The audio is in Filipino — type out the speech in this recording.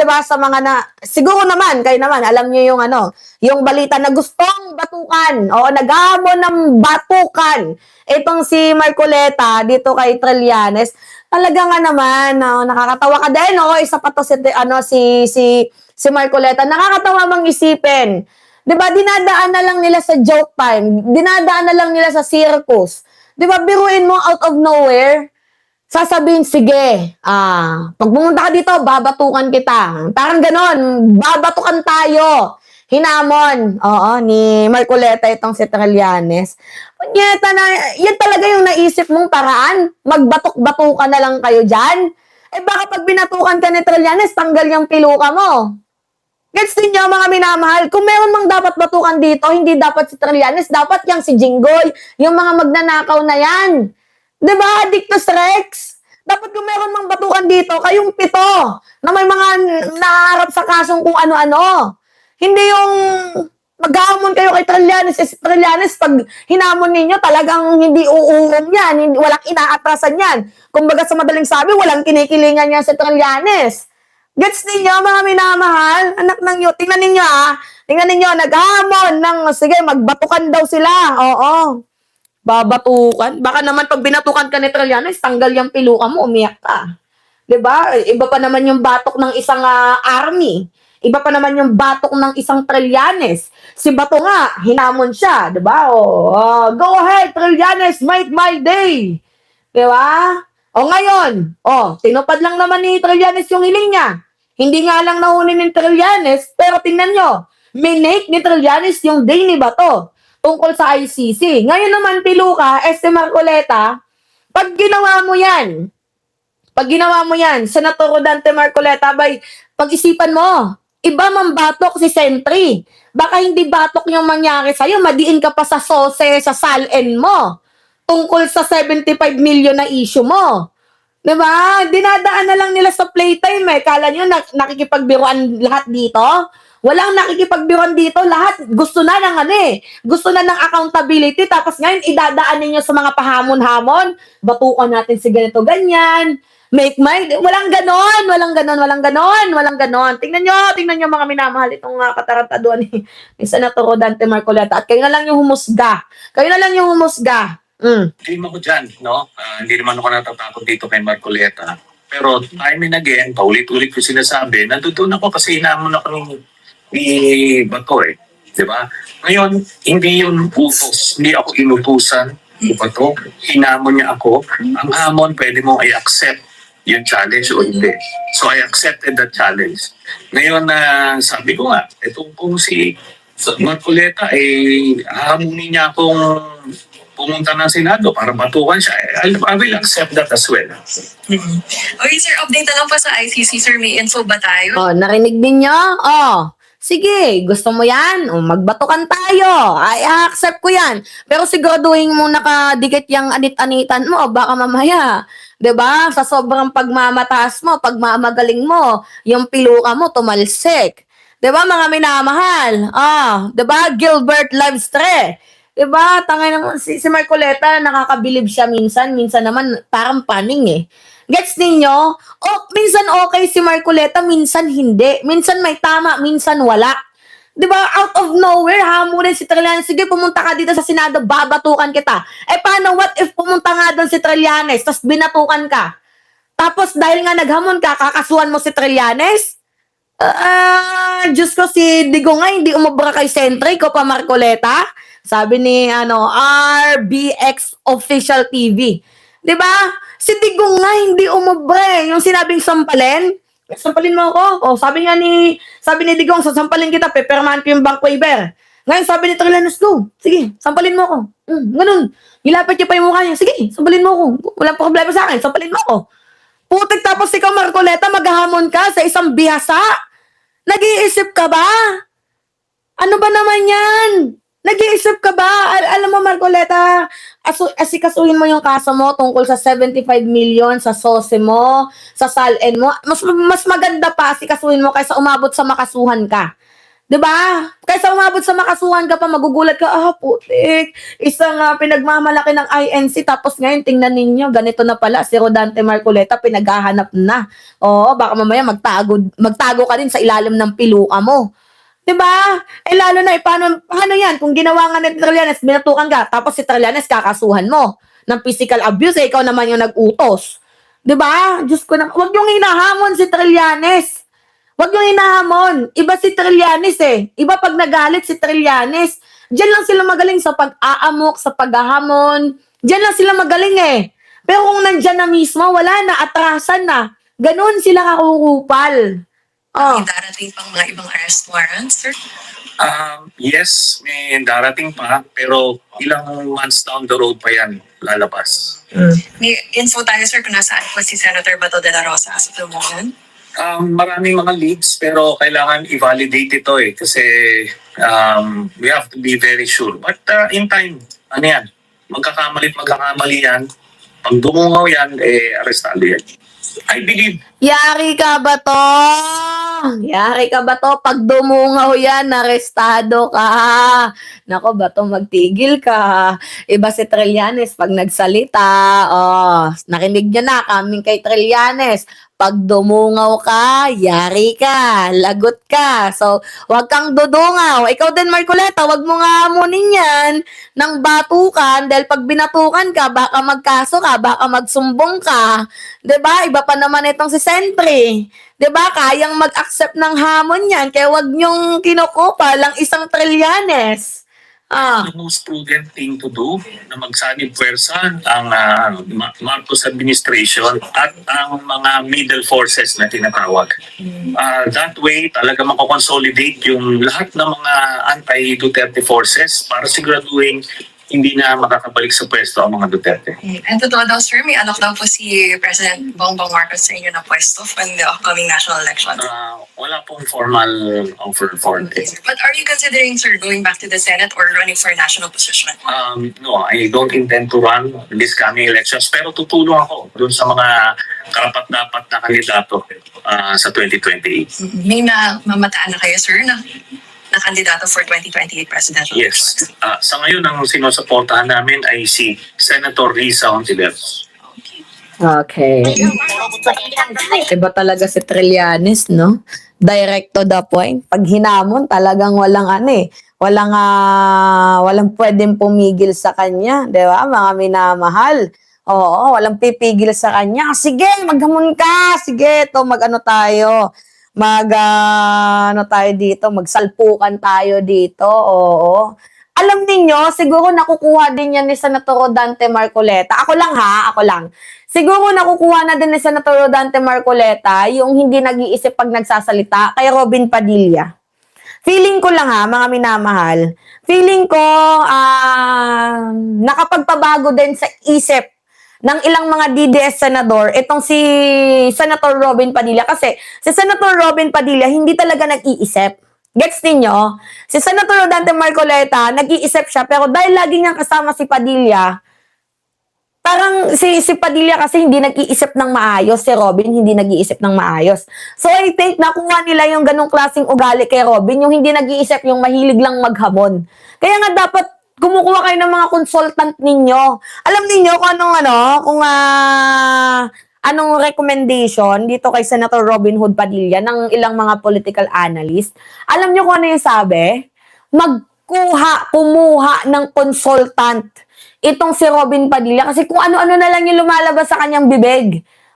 ba, sa mga na, siguro naman, kayo naman, alam niyo yung ano, yung balita na gustong batukan, o naghamon ng batukan, itong si Marcoleta, dito kay Trillanes, talaga nga naman, nakakatawa ka din, isa pa to si Marcoleta, nakakatawa mang isipin. 'Di ba, dinadaan na lang nila sa joke time, dinadaan na lang nila sa circus. 'Di ba, biruin mo out of nowhere, sasabihin, sige, pag pumunta ka dito, babatukan kita. Parang ganon, babatukan tayo. Hinamon, ni Marcoleta itong si Trillanes. Punyeta na, yan talaga yung naisip mong paraan? Magbatok-batukan na lang kayo dyan? Baka pag binatukan ka ni Trillanes, tanggal yung piluka mo. Gets din nyo, mga minamahal, kung meron mang dapat batukan dito, hindi dapat si Trillanes, dapat yung si Jinggoy, yung mga magnanakaw na yan. Diba, Dictus Rex? Dapat kung meron mang batukan dito, kayong 7 na may mga naharap sa kasong kung ano-ano. Hindi yung maghamon kayo kay Trillanes. Trillanes, pag hinamon ninyo, talagang hindi uurong yan, walang inaatrasan yan. Kumbaga sa madaling sabi, walang kinikilingan yan si Trillanes. Gets ninyo, mga minamahal? Anak ng yun. Tingnan ninyo, Tingnan ninyo, naghamon ng, sige, magbatukan daw sila. Oo. Babatukan. Baka naman pag binatukan ka ni Trillanes, tanggal yung piluka mo, umiyak ka. 'Di ba? Iba pa naman yung batok ng isang army. Iba pa naman yung batok ng isang Trillanes. Si Bato nga, hinamon siya, 'di ba? Go ahead, Trillanes, make my day. 'Di ba? Ngayon, tinupad lang naman ni Trillanes yung hiling niya. Hindi nga lang nahuli ni Trillanes, pero tingnan nyo, minake ni Trillanes yung day ni Bato tungkol sa ICC. Ngayon naman, Piluka, Marcoleta, pag ginawa mo yan, Senator Rodante Marcoleta, pag-isipan mo, iba mang batok si Sentry. Baka hindi batok yung mangyari sa'yo, madiin ka pa sa SOSE, sa SALN mo, tungkol sa 75 million na issue mo. Diba? Dinadaan na lang nila sa playtime Kala nyo nakikipagbiruan lahat dito? Walang nakikipagbiruan dito. Lahat gusto na ng gusto na ng accountability. Tapos ngayon, idadaan ninyo sa mga pahamon-hamon. Batukan natin si ganito, ganyan. Walang ganon. Tingnan nyo mga minamahal itong katarantaduan ni Senator Rodante Marcoleta. At kayo na lang yung humusga. Team ako dyan, no? Hindi naman ako natatakot dito kay Marcoleta. Pero time and again, paulit-ulit ko sinasabi, nandoon ako kasi hinamon ako ni Bato Diba? Ngayon, hindi yun utos. Hindi ako inutusan ni Bato. Hinamon niya ako. Ang hamon, pwede mong i-accept yung challenge o hindi. So I accepted that challenge. Ngayon sabi ko nga, itong kung si Marcoleta, hahamunin niya akong pumunta ng Senado para batukan siya. I will accept that as well. Okay, sir, update na lang pa sa ICC, sir. May info ba tayo? Narinig din nyo? Sige, gusto mo yan? Magbatukan tayo. I-accept ko yan. Pero siguraduhin mo nakadikit yung anit-anitan mo. Baka mamaya, 'di ba? Sa sobrang pagmamataas mo, pagmamagaling mo, yung piluka mo tumalsik. 'Di ba, mga minamahal? 'Di ba? Gilbert Livestre. 'Di ba? Tangay naman si Marcoleta, nakakabilib siya minsan naman parang paning Gets ninyo? Minsan okay si Marcoleta, minsan hindi. Minsan may tama, minsan wala. 'Di ba? Out of nowhere, hamunin si Trillanes. Sige, pumunta ka dito sa Senado, babatukan kita. Paano, what if pumunta nga doon si Trillanes, tapos binatukan ka? Tapos dahil nga naghamon ka, kakasuhan mo si Trillanes? Diyos ko, si Digo nga, hindi umubra kay Sentry, ko pa Marcoleta. Sabi ni, RBX Official TV. 'Di ba? Si Digong nga hindi umubra Yung sinabing sampalin mo ako. Sabi ni Digong, sasampalin kita, pepermahan ko yung bank waiver. Ngayon, sabi ni Trillanes, go. Sige, sampalin mo ako. Ganun. Nilapit niya pa yung mukha niya. Sige, sampalin mo ako. Walang problema sa akin, sampalin mo ako. Putik, tapos ikaw, Marcoleta, maghahamon ka sa isang bihasa. Nag-iisip ka ba? Ano ba naman yan? Nag-iisip ka ba? Alam mo, Marcoleta, asikasuhin mo yung kaso mo tungkol sa 75 million sa SOSE mo, sa SALN mo. Mas maganda pa asikasuhin mo kaysa umabot sa makasuhan ka. 'Di ba? Kaysa umabot sa makasuhan ka pa, magugulat ka, putik, isang pinagmamalaki ng INC tapos ngayon tingnan ninyo ganito na pala si Rodante Marcoleta pinaghahanap na. Oo, baka mamaya magtago ka din sa ilalim ng piluka mo. 'Di ba? Lalo na paano 'yan kung ginawa nga ni Trillanes, binatukan ka tapos si Trillanes kakasuhan mo ng physical abuse, ikaw naman yung nag-utos. 'Di ba? Diyos ko na, wag yung hinahamon si Trillanes. Wag yung hinahamon. Iba si Trillanes eh. Iba pag nagalit si Trillanes. Diyan lang sila magaling sa pag-aamok, sa paghahamon. Diyan lang sila magaling eh. Pero kung nandyan na mismo, wala na, atrasan na. Ganun sila kakukupal. Oh. May darating pang mga ibang arrest warrants, sir? Yes, may darating pa, pero ilang months down the road pa yan lalabas. May info tayo, sir, kung nasaan po si Senator Bato de la Rosa as of the moment? Maraming mga leads pero kailangan i-validate ito kasi we have to be very sure. But in time, ano yan, magkakamali yan. Pag dumungaw yan, arestado yan. I believe. Yari ka ba to? Yari ka ba to? Pag dumungaw yan, arestado ka. Nako ba to, magtigil ka. Iba si Trillanes pag nagsalita. Nakinig nyo na, kaming kay Trillanes. Pag dumungaw ka, yari ka, lagot ka. So, wag kang dudungaw. Ikaw din, Marcoleta, wag mo nga amunin yan ng batukan dahil pag binatukan ka, baka magkaso ka, baka magsumbong ka. 'Di ba? Iba pa naman itong si Sentry. 'Di ba? Kayang mag-accept ng hamon yan, kaya wag nyong kinukupa lang isang Trillanes. The most prudent thing to do na magsanib pwersa ang Marcos administration at ang mga middle forces na tinatawag. That way, talaga makakonsolidate yung lahat ng mga anti-Duterte forces para siguraduhin hindi na makakabalik sa pwesto ang mga Duterte. And totoo daw, sir, may alok daw po si President Bongbong Marcos sa inyo na pwesto in the upcoming national election. Wala pong formal offer for it. Okay, sir. But are you considering, sir, going back to the Senate or running for a national position? No, I don't intend to run this coming elections pero tutulong ako dun sa mga karapat-dapat na kandidato sa 2028. May mamataan na kayo, sir, na kandidato for 2028 presidential Yes. Sa ngayon, ang sinusuportahan namin ay si Senator Risa Hontiveros. Okay. Iba talaga si Trillanes, no? Direct to the point. Pag hinamon, talagang walang pwedeng pumigil sa kanya, 'di ba? Mga minamahal. Oo, walang pipigil sa kanya. Sige, maghamon ka. Sige, mag-ano tayo. Tayo dito, magsalpukan tayo dito. Oo. Alam niyo, siguro nakukuha din yan ni Senator Rodante Marcoleta. Ako lang. Siguro nakukuha na din ni Senator Rodante Marcoleta yung hindi nag-iisip pag nagsasalita kay Robin Padilla. Feeling ko lang mga minamahal. Feeling ko nakapagpabago din sa isip ng ilang mga DDS senador, itong si Senator Robin Padilla. Kasi si Senator Robin Padilla hindi talaga nag-iisip. Gets ninyo? Si Senator Rodante Marcoleta, nag-iisip siya, pero dahil lagi niyang kasama si Padilla, parang si Padilla kasi hindi nag-iisip ng maayos, si Robin hindi nag-iisip ng maayos. So I think nakuha nila yung ganong klaseng ugali kay Robin, yung hindi nag-iisip, yung mahilig lang maghamon. Kaya nga dapat kumukuha kayo ng mga consultant ninyo. Alam niyo kung anong recommendation dito kay Senator Robin Hood Padilla ng ilang mga political analyst. Alam niyo kung ano yung sabi? Kumuha ng consultant itong si Robin Padilla kasi kung ano-ano na lang yung lumalabas sa kanyang bibig.